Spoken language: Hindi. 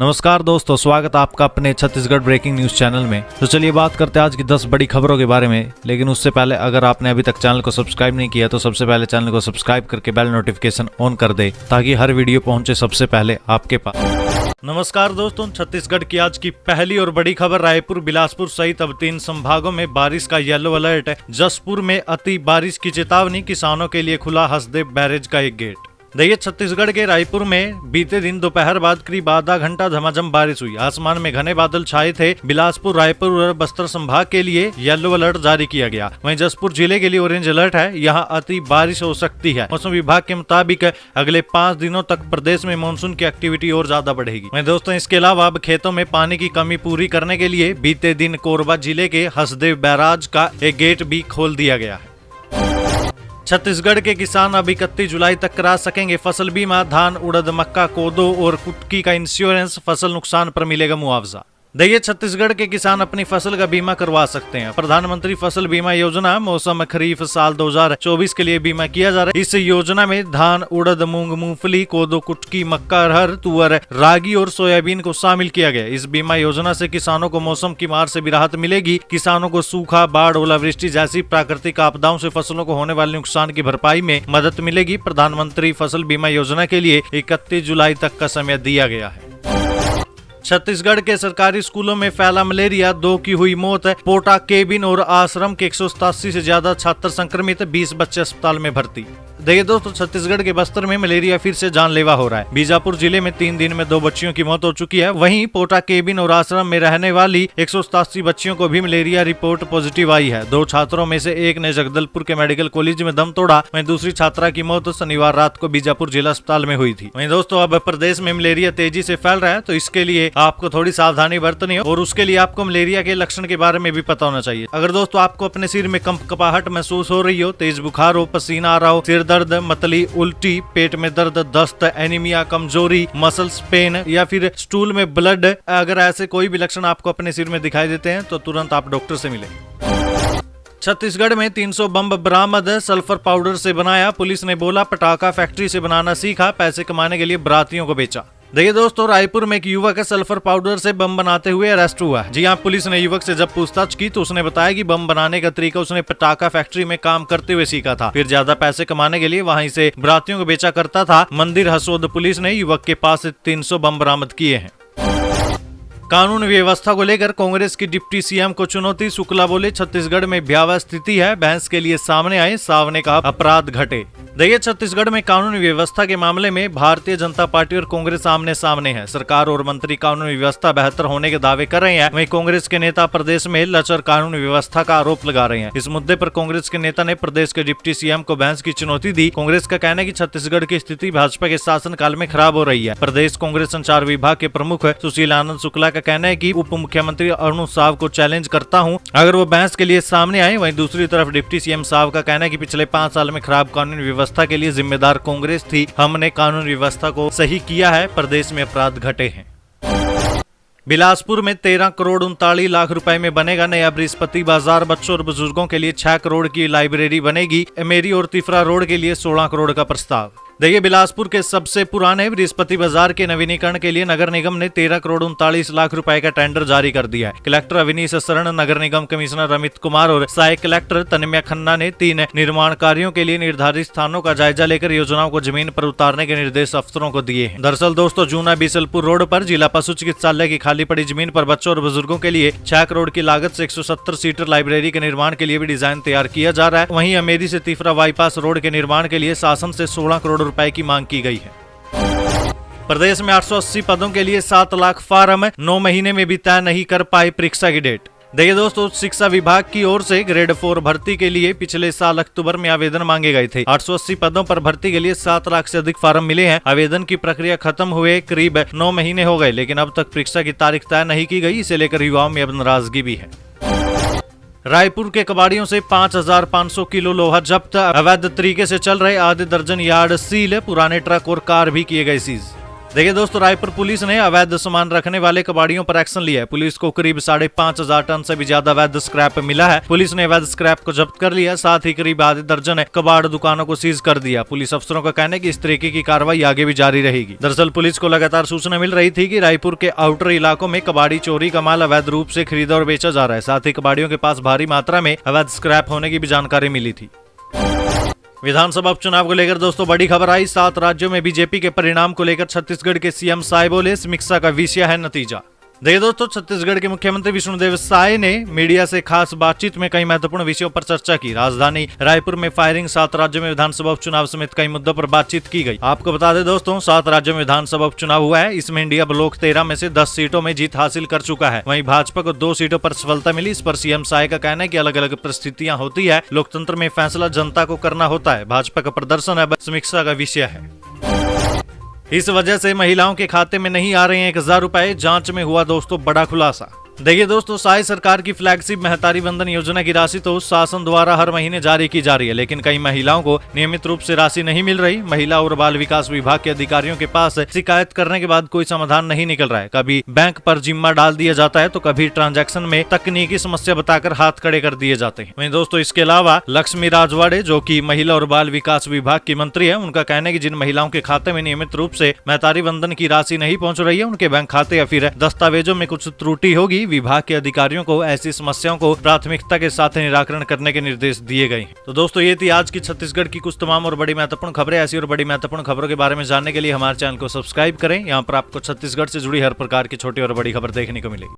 नमस्कार दोस्तों, स्वागत है आपका अपने छत्तीसगढ़ ब्रेकिंग न्यूज चैनल में। तो चलिए बात करते हैं आज की 10 बड़ी खबरों के बारे में। लेकिन उससे पहले अगर आपने अभी तक चैनल को सब्सक्राइब नहीं किया तो सबसे पहले चैनल को सब्सक्राइब करके बेल नोटिफिकेशन ऑन कर दे ताकि हर वीडियो पहुंचे सबसे पहले आपके पास। नमस्कार दोस्तों, छत्तीसगढ़ की आज की पहली और बड़ी खबर। रायपुर, बिलासपुर सहित अब 3 संभागों में बारिश का येलो अलर्ट है। जसपुर में अति बारिश की चेतावनी, किसानों के लिए खुला हसदेव बैरेज का एक गेट। देखिए, छत्तीसगढ़ के रायपुर में बीते दिन दोपहर बाद करीब आधा घंटा झमाझम बारिश हुई। आसमान में घने बादल छाए थे। बिलासपुर, रायपुर और बस्तर संभाग के लिए येलो अलर्ट जारी किया गया। वहीं जसपुर जिले के लिए ऑरेंज अलर्ट है। यहाँ अति बारिश हो सकती है। मौसम विभाग के मुताबिक अगले 5 दिनों तक प्रदेश में मानसून की एक्टिविटी और ज्यादा बढ़ेगी। वहीं दोस्तों, इसके अलावा अब खेतों में पानी की कमी पूरी करने के लिए बीते दिन कोरबा जिले के हसदेव बैराज का एक गेट भी खोल दिया गया है। छत्तीसगढ़ के किसान अब 31 जुलाई तक करा सकेंगे फसल बीमा। धान, उड़द, मक्का, कोदो और कुटकी का इंश्योरेंस, फसल नुकसान पर मिलेगा मुआवजा। देखिए, छत्तीसगढ़ के किसान अपनी फसल का बीमा करवा सकते हैं। प्रधानमंत्री फसल बीमा योजना मौसम खरीफ साल 2024 के लिए बीमा किया जा रहा है। इस योजना में धान, उड़द, मूंग, मूंगफली, कोदो, कुटकी, मक्का, अरहर, तुअर, रागी और सोयाबीन को शामिल किया गया। इस बीमा योजना से किसानों को मौसम की मार से भी राहत मिलेगी। किसानों को सूखा, बाढ़, ओलावृष्टि जैसी प्राकृतिक आपदाओं से फसलों को होने वाले नुकसान की भरपाई में मदद मिलेगी। प्रधानमंत्री फसल बीमा योजना के लिए 31 जुलाई तक का समय दिया गया है। छत्तीसगढ़ के सरकारी स्कूलों में फैला मलेरिया, 2 की हुई मौत। पोटा, केबिन और आश्रम के 187 से ज्यादा छात्र संक्रमित, 20 बच्चे अस्पताल में भर्ती। देखिए दोस्तों, छत्तीसगढ़ के बस्तर में मलेरिया फिर से जानलेवा हो रहा है। बीजापुर जिले में 3 दिन में 2 बच्चियों की मौत हो चुकी है। वहीं पोटा, केबिन और आश्रम में रहने वाली 187 बच्चियों को भी मलेरिया रिपोर्ट पॉजिटिव आई है। 2 छात्रों में से एक ने जगदलपुर के मेडिकल कॉलेज में दम तोड़ा। वहीं दूसरी छात्रा की मौत शनिवार रात को बीजापुर जिला अस्पताल में हुई थी। वहीं दोस्तों, अब प्रदेश में मलेरिया तेजी से फैल रहा है, तो इसके लिए आपको थोड़ी सावधानी बरतनी है और उसके लिए आपको मलेरिया के लक्षण के बारे में भी पता होना चाहिए। अगर दोस्तों आपको अपने सिर में कंपकपाहट महसूस हो रही हो, तेज बुखार हो, पसीना आ रहा हो, सिर दर्द, मतली, उल्टी, पेट में दर्द, दस्त, एनीमिया, कमजोरी, मसल्स पेन या फिर स्टूल में ब्लड, अगर ऐसे कोई भी लक्षण आपको अपने सिर में दिखाई देते हैं तो तुरंत आप डॉक्टर से मिलें। छत्तीसगढ़ में 300 बम बरामद, सल्फर पाउडर से बनाया। पुलिस ने बोला पटाखा फैक्ट्री से बनाना सीखा, पैसे कमाने के लिए बरातियों को बेचा। देखिए दोस्तों, रायपुर में एक युवक सल्फर पाउडर से बम बनाते हुए अरेस्ट हुआ है। जी हाँ, पुलिस ने युवक से जब पूछताछ की तो उसने बताया कि बम बनाने का तरीका उसने पटाखा फैक्ट्री में काम करते हुए सीखा था। फिर ज्यादा पैसे कमाने के लिए वहीं से बरातियों को बेचा करता था। मंदिर हसोद पुलिस ने युवक के पास से 300 बम बरामद किए हैं। कानून व्यवस्था को लेकर कांग्रेस की डिप्टी सीएम को चुनौती। शुक्ला बोले छत्तीसगढ़ में भयावह स्थिति है, बहस के लिए सामने आए। साव ने कहा अपराध घटे। देखिए, छत्तीसगढ़ में कानून व्यवस्था के मामले में भारतीय जनता पार्टी और कांग्रेस आमने सामने है। सरकार और मंत्री कानून व्यवस्था बेहतर होने के दावे कर रहे हैं। वहीं कांग्रेस के नेता प्रदेश में लचर कानून व्यवस्था का आरोप लगा रहे हैं। इस मुद्दे पर कांग्रेस के नेता ने प्रदेश के डिप्टी सीएम को बहस की चुनौती दी। कांग्रेस का कहना है कि छत्तीसगढ़ की स्थिति भाजपा के शासन काल में खराब हो रही है। प्रदेश कांग्रेस संचार विभाग के प्रमुख सुशील आनंद शुक्ला का कहना है कि उप मुख्यमंत्री अरुण साव को चैलेंज करता हूं, अगर वो बहस के लिए सामने आए। वहीं दूसरी तरफ डिप्टी सीएम साव का कहना है कि पिछले 5 साल में खराब कानून व्यवस्था के लिए जिम्मेदार कांग्रेस थी। हमने कानून व्यवस्था को सही किया है, प्रदेश में अपराध घटे हैं। बिलासपुर में 13 करोड़ 39 लाख रुपए में बनेगा नया बृहस्पति बाजार। बच्चों और बुजुर्गों के लिए 6 करोड़ की लाइब्रेरी बनेगी। मेरी और तिफरा रोड के लिए 16 करोड़ का प्रस्ताव। देखिए, बिलासपुर के सबसे पुराने बृहस्पति बाजार के नवीनीकरण के लिए नगर निगम ने 13 करोड़ 39 लाख रुपए का टेंडर जारी कर दिया है। कलेक्टर अविनीश शरण, नगर निगम कमिश्नर अमित कुमार और सहायक कलेक्टर तन्मया खन्ना ने 3 निर्माण कार्यों के लिए निर्धारित स्थानों का जायजा लेकर योजनाओं को जमीन पर उतारने के निर्देश अफसरों को दिए हैं। दरअसल दोस्तों, जूना बीसलपुर रोड पर जिला पशु चिकित्सालय की खाली पड़ी जमीन पर बच्चों और बुजुर्गों के लिए 6 करोड़ की लागत से 170 सीटर लाइब्रेरी के निर्माण के लिए भी डिजाइन तैयार किया जा रहा है। वहीं अमेरी से तिफरा बाईपास रोड के निर्माण के लिए शासन से 16 करोड़ रुपए की मांग की गई है। प्रदेश में 880 पदों के लिए 7 लाख फार्म, 9 महीने में भी तय नहीं कर पाए परीक्षा की डेट। देखिए दोस्तों, शिक्षा विभाग की ओर से ग्रेड 4 भर्ती के लिए पिछले साल अक्टूबर में आवेदन मांगे गए थे। 880 पदों पर भर्ती के लिए 7 लाख से अधिक फार्म मिले हैं। आवेदन की प्रक्रिया खत्म हुए करीब 9 महीने हो गए, लेकिन अब तक परीक्षा की तारीख तय नहीं की गई। इसे लेकर युवाओं में अब नाराजगी भी है। रायपुर के कबाड़ियों से 5500 किलो लोहा जब्त। अवैध तरीके से चल रहे आधे दर्जन यार्ड सील। पुराने ट्रक और कार भी किए गए सीज। देखिए दोस्तों, रायपुर पुलिस ने अवैध सामान रखने वाले कबाड़ियों पर एक्शन लिया है। पुलिस को करीब 5,500 टन से भी ज्यादा अवैध स्क्रैप मिला है। पुलिस ने अवैध स्क्रैप को जब्त कर लिया, साथ ही करीब आधे दर्जन कबाड़ दुकानों को सीज कर दिया। पुलिस अफसरों का कहना है कि इस तरीके की कार्रवाई आगे भी जारी रहेगी। दरअसल पुलिस को लगातार सूचना मिल रही थी कि रायपुर के आउटर इलाकों में कबाड़ी चोरी का माल अवैध रूप से खरीदा और बेचा जा रहा है। साथ ही कबाड़ियों के पास भारी मात्रा में अवैध स्क्रैप होने की भी जानकारी मिली थी। विधानसभा उपचुनाव को लेकर दोस्तों बड़ी खबर आई। 7 राज्यों में बीजेपी के परिणाम को लेकर छत्तीसगढ़ के सीएम साय बोले, समीक्षा का विषय है नतीजा। देखिए दोस्तों, छत्तीसगढ़ के मुख्यमंत्री विष्णुदेव साय ने मीडिया से खास बातचीत में कई महत्वपूर्ण विषयों पर चर्चा की। राजधानी रायपुर में फायरिंग, 7 राज्यों में विधानसभा उपचुनाव समेत कई मुद्दों पर बातचीत की गई। आपको बता दें दोस्तों, 7 राज्यों में विधानसभा उपचुनाव हुआ है। इसमें इंडिया ब्लॉक 13 में से 10 सीटों में जीत हासिल कर चुका है। वहीं भाजपा को 2 सीटों पर सफलता मिली। इस पर सीएम साय का कहना है कि अलग अलग परिस्थितियां होती है, लोकतंत्र में फैसला जनता को करना होता है। भाजपा का प्रदर्शन अब समीक्षा का विषय है। इस वजह से महिलाओं के खाते में नहीं आ रहे हैं 1,000 रुपए। जांच में हुआ दोस्तों बड़ा खुलासा। देखिए दोस्तों, साय सरकार की फ्लैगशिप महतारी वंदन योजना की राशि तो शासन द्वारा हर महीने जारी की जा रही है, लेकिन कई महिलाओं को नियमित रूप से राशि नहीं मिल रही। महिला और बाल विकास विभाग के अधिकारियों के पास शिकायत करने के बाद कोई समाधान नहीं निकल रहा है। कभी बैंक पर जिम्मा डाल दिया जाता है तो कभी ट्रांजैक्शन में तकनीकी समस्या बताकर हाथ खड़े कर दिए जाते हैं। वहीं दोस्तों, इसके अलावा लक्ष्मी राजवाड़े, जो की महिला और बाल विकास विभाग की मंत्री है, उनका कहना है कि जिन महिलाओं के खाते में नियमित रूप से महतारी वंदन की राशि नहीं पहुंच रही है, उनके बैंक खाते या फिर दस्तावेजों में कुछ त्रुटि होगी। विभाग के अधिकारियों को ऐसी समस्याओं को प्राथमिकता के साथ निराकरण करने के निर्देश दिए गए हैं। तो दोस्तों, ये थी आज की छत्तीसगढ़ की कुछ तमाम और बड़ी महत्वपूर्ण खबरें। ऐसी और बड़ी महत्वपूर्ण खबरों के बारे में जानने के लिए हमारे चैनल को सब्सक्राइब करें। यहाँ पर आपको छत्तीसगढ़ से जुड़ी हर प्रकार की छोटी और बड़ी खबर देखने को मिलेगी।